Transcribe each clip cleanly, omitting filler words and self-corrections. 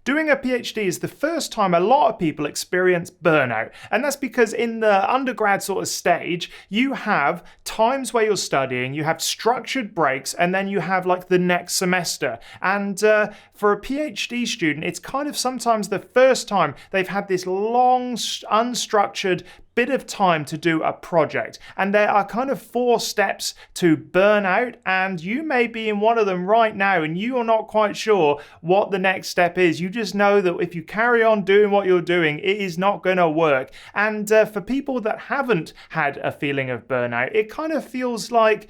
Doing a PhD is the first time a lot of people experience burnout. And that's because in the undergrad sort of stage, you have times where you're studying, you have structured breaks, and then you have like the next semester. And for a PhD student, it's kind of sometimes the first time they've had this long, unstructured bit of time to do a project. And there are kind of 4 steps to burnout, and you may be in one of them right now and you are not quite sure what the next step is. You just know that if you carry on doing what you're doing, it is not going to work. And for people that haven't had a feeling of burnout, it kind of feels like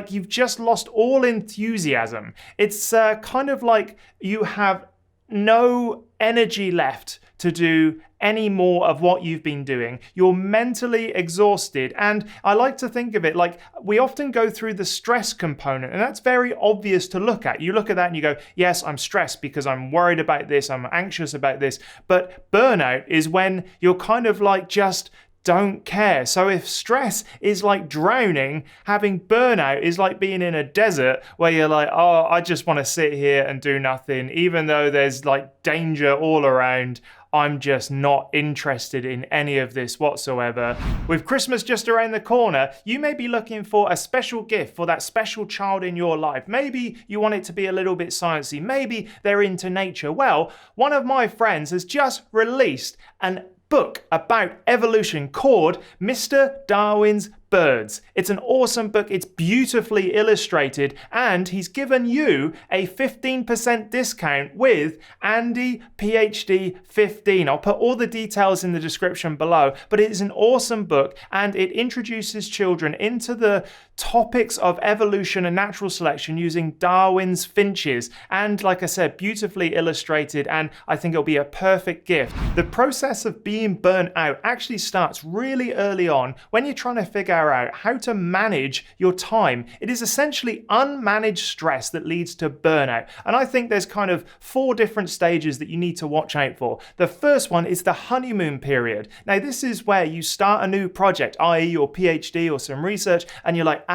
you've just lost all enthusiasm. It's kind of like you have no energy left to do any more of what you've been doing. You're mentally exhausted. And I like to think of it like we often go through the stress component, and that's very obvious to look at. You look at that and you go, yes, I'm stressed because I'm worried about this, I'm anxious about this. But burnout is when you're kind of like just don't care. So if stress is like drowning, having burnout is like being in a desert where you're like, oh, I just want to sit here and do nothing, even though there's like danger all around. I'm just not interested in any of this whatsoever. With Christmas just around the corner, you may be looking for a special gift for that special child in your life. Maybe you want it to be a little bit sciencey. Maybe they're into nature. Well, one of my friends has just released an book about evolution called Mr. Darwin's Birds. It's an awesome book. It's beautifully illustrated, and he's given you a 15% discount with Andy PhD 15. I'll put all the details in the description below, but it is an awesome book, and it introduces children into the topics of evolution and natural selection using Darwin's finches. And like I said, beautifully illustrated, and I think it'll be a perfect gift. The process of being burnt out actually starts really early on when you're trying to figure out how to manage your time. It is essentially unmanaged stress that leads to burnout. And I think there's kind of 4 different stages that you need to watch out for. The first one is the honeymoon period. Now, this is where you start a new project, i.e. your PhD or some research, and you're like,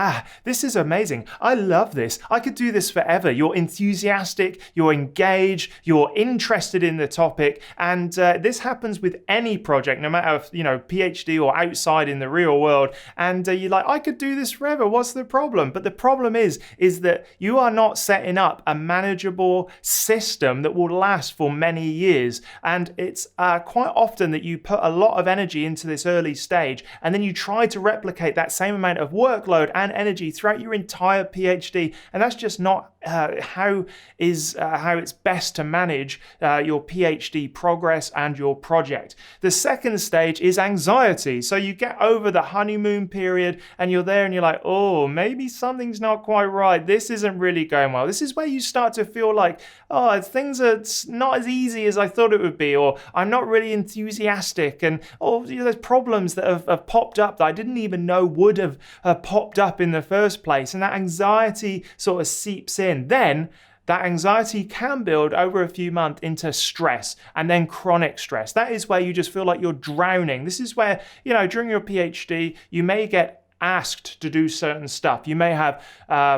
this is amazing. I love this. I could do this forever. You're enthusiastic, you're engaged, you're interested in the topic. And this happens with any project, no matter if, PhD or outside in the real world. And you're like, I could do this forever. What's the problem? But the problem is that you are not setting up a manageable system that will last for many years. And it's quite often that you put a lot of energy into this early stage, and then you try to replicate that same amount of workload and energy throughout your entire PhD. And that's just not how it's best to manage your PhD progress and your project. The second stage is anxiety. So you get over the honeymoon period and you're there and you're like, oh, maybe something's not quite right. This isn't really going well. This is where you start to feel like, oh, things are not as easy as I thought it would be, or I'm not really enthusiastic, and there's problems that have popped up that I didn't even know would have popped up in the first place. And that anxiety sort of seeps in. Then that anxiety can build over a few months into stress, and then chronic stress. That is where you just feel like you're drowning. This is where, during your PhD, you may get asked to do certain stuff. You may have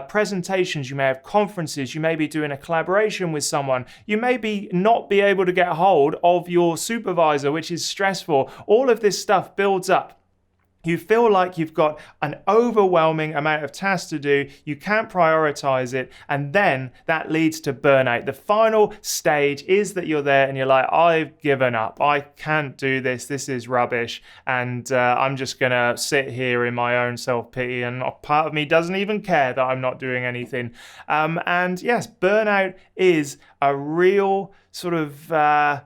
presentations, you may have conferences, you may be doing a collaboration with someone, you may not be able to get hold of your supervisor, which is stressful. All of this stuff builds up. You feel like you've got an overwhelming amount of tasks to do, you can't prioritize it, and then that leads to burnout. The final stage is that you're there and you're like, I've given up, I can't do this is rubbish, and I'm just gonna sit here in my own self-pity, and part of me doesn't even care that I'm not doing anything. And yes, burnout is a real sort of a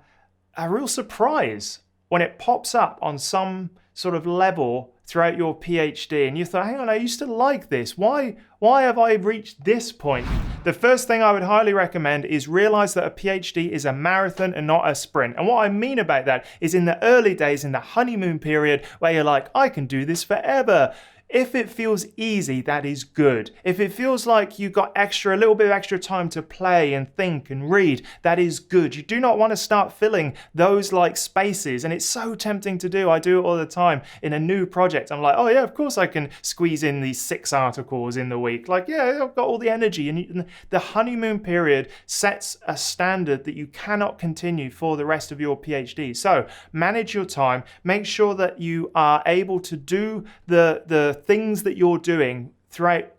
real surprise when it pops up on some sort of level throughout your PhD, and you thought, hang on, I used to like this. Why have I reached this point? The first thing I would highly recommend is realize that a PhD is a marathon and not a sprint. And what I mean about that is in the early days, in the honeymoon period, where you're like, I can do this forever. If it feels easy, that is good. If it feels like you got a little bit of extra time to play and think and read, that is good. You do not want to start filling those like spaces, and it's so tempting to do. I do it all the time in a new project. I'm like, oh yeah, of course I can squeeze in these 6 articles in the week. Like, yeah, I've got all the energy. And the honeymoon period sets a standard that you cannot continue for the rest of your PhD. So manage your time. Make sure that you are able to do the things that you're doing throughout,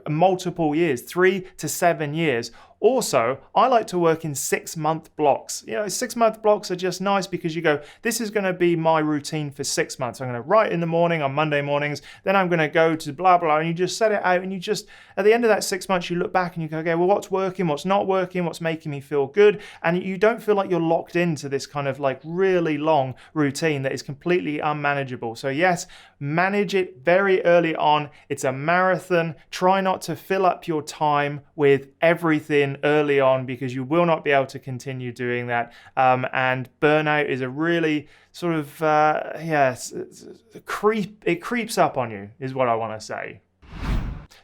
multiple years, 3 to 7 years. Also, I like to work in 6-month blocks. 6-month blocks are just nice because you go, this is going to be my routine for 6 months. I'm going to write in the morning on Monday mornings, then I'm going to go to blah, blah, and you just set it out, and you just, at the end of that 6 months, you look back and you go, okay, well, what's working, what's not working, what's making me feel good? And you don't feel like you're locked into this kind of like really long routine that is completely unmanageable. So yes, manage it very early on. It's a marathon. Try not to fill up your time with everything early on because you will not be able to continue doing that. And burnout is a really sort of, it creeps up on you is what I want to say.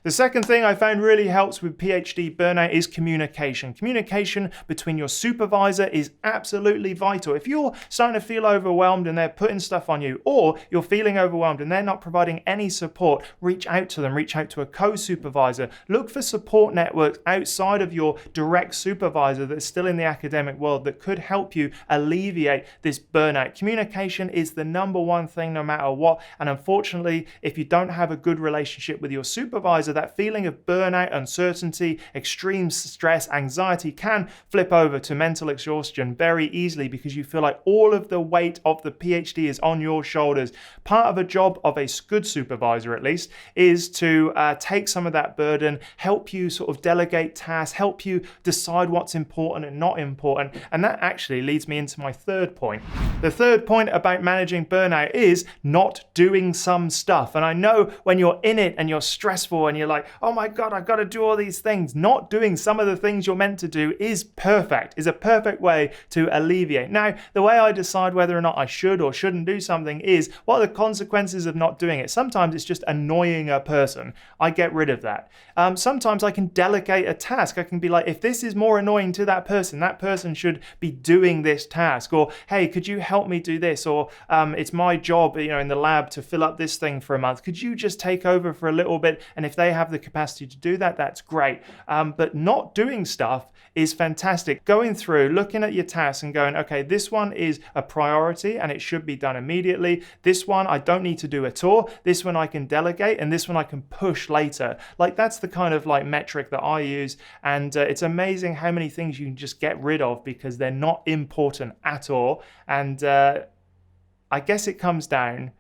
The second thing I found really helps with PhD burnout is communication. Communication between your supervisor is absolutely vital. If you're starting to feel overwhelmed and they're putting stuff on you, or you're feeling overwhelmed and they're not providing any support, reach out to them, reach out to a co-supervisor. Look for support networks outside of your direct supervisor that's still in the academic world that could help you alleviate this burnout. Communication is the number one thing no matter what. And unfortunately, if you don't have a good relationship with your supervisor, that feeling of burnout, uncertainty, extreme stress, anxiety can flip over to mental exhaustion very easily because you feel like all of the weight of the PhD is on your shoulders. Part of a job of a good supervisor, at least, is to take some of that burden, help you sort of delegate tasks, help you decide what's important and not important. And that actually leads me into my third point. The third point about managing burnout is not doing some stuff. And I know when you're in it and you're stressful and you're like, oh my God, I've got to do all these things. Not doing some of the things you're meant to do is a perfect way to alleviate. Now, the way I decide whether or not I should or shouldn't do something is, what are the consequences of not doing it? Sometimes it's just annoying a person. I get rid of that. Sometimes I can delegate a task. I can be like, if this is more annoying to that person should be doing this task. Or, hey, could you help me do this? Or it's my job, in the lab to fill up this thing for a month. Could you just take over for a little bit? And if they have the capacity to do that, that's great. But not doing stuff is fantastic. Going through, looking at your tasks and going, okay, this one is a priority and it should be done immediately. This one I don't need to do at all. This one I can delegate, and this one I can push later. Like, that's the kind of like metric that I use. And it's amazing how many things you can just get rid of because they're not important at all. And I guess it comes down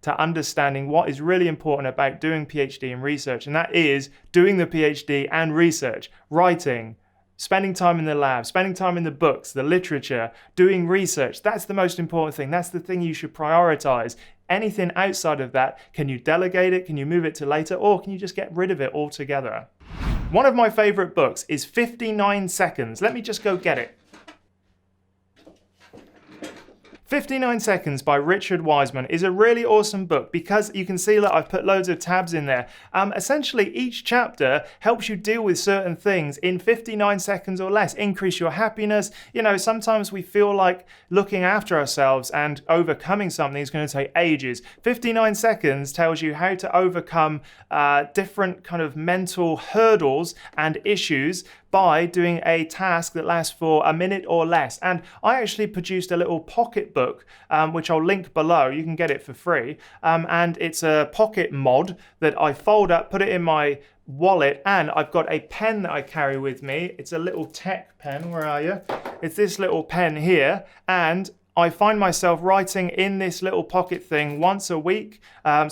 to understanding what is really important about doing PhD and research, and that is doing the PhD and research, writing, spending time in the lab, spending time in the books, the literature, doing research. That's the most important thing. That's the thing you should prioritize. Anything outside of that, can you delegate it? Can you move it to later? Or can you just get rid of it altogether? One of my favorite books is 59 Seconds. Let me just go get it. 59 Seconds by Richard Wiseman is a really awesome book because you can see that I've put loads of tabs in there. Essentially, each chapter helps you deal with certain things in 59 seconds or less. Increase your happiness. Sometimes we feel like looking after ourselves and overcoming something is going to take ages. 59 Seconds tells you how to overcome different kind of mental hurdles and issues by doing a task that lasts for a minute or less. And I actually produced a little pocket book, which I'll link below. You can get it for free. And it's a pocket mod that I fold up, put it in my wallet, and I've got a pen that I carry with me. It's a little tech pen. Where are you? It's this little pen here. And I find myself writing in this little pocket thing once a week. I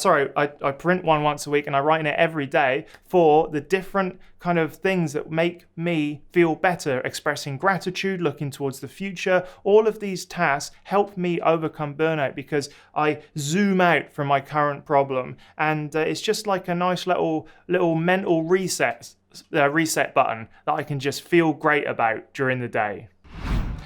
print one once a week and I write in it every day for the different kind of things that make me feel better, expressing gratitude, looking towards the future. All of these tasks help me overcome burnout because I zoom out from my current problem. And it's just like a nice little mental reset button that I can just feel great about during the day.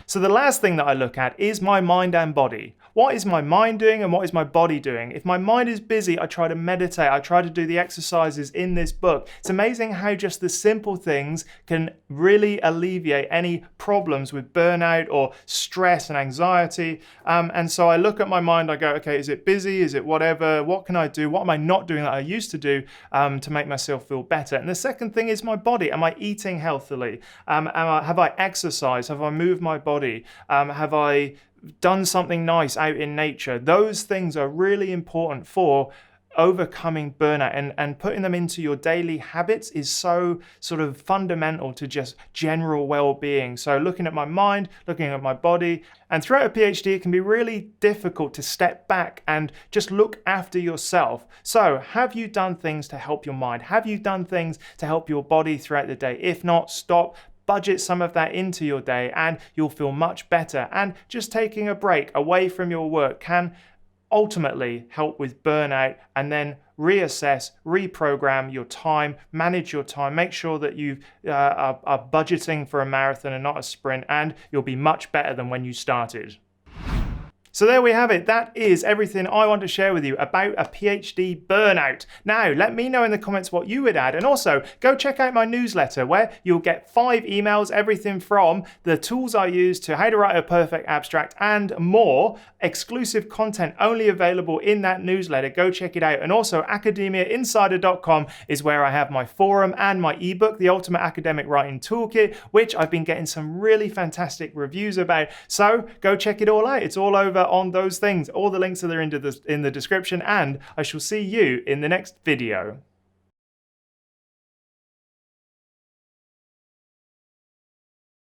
So the last thing that I look at is my mind and body. what is my mind doing and what is my body doing? If my mind is busy, I try to meditate. I try to do the exercises in this book. It's amazing how just the simple things can really alleviate any problems with burnout or stress and anxiety. And so I look at my mind, I go, okay, is it busy? Is it whatever? What can I do? What am I not doing that I used to do to make myself feel better? And the second thing is my body. Am I eating healthily? Have I exercised? Have I moved my body? Have I done something nice out in nature? Those things are really important for overcoming burnout, and putting them into your daily habits is so sort of fundamental to just general well-being. So looking at my mind, looking at my body, and throughout a PhD, it can be really difficult to step back and just look after yourself. So have you done things to help your mind? Have you done things to help your body throughout the day? If not, stop. Budget some of that into your day and you'll feel much better. And just taking a break away from your work can ultimately help with burnout, and then reassess, reprogram your time, manage your time, make sure that you are budgeting for a marathon and not a sprint, and you'll be much better than when you started. So there we have it. That is everything I want to share with you about a PhD burnout. Now, let me know in the comments what you would add. And also, go check out my newsletter where you'll get 5 emails, everything from the tools I use to how to write a perfect abstract and more. Exclusive content only available in that newsletter. Go check it out. And also, academiainsider.com is where I have my forum and my ebook, The Ultimate Academic Writing Toolkit, which I've been getting some really fantastic reviews about. So go check it all out. It's all over on those things. All the links are there in the description, and I shall see you in the next video.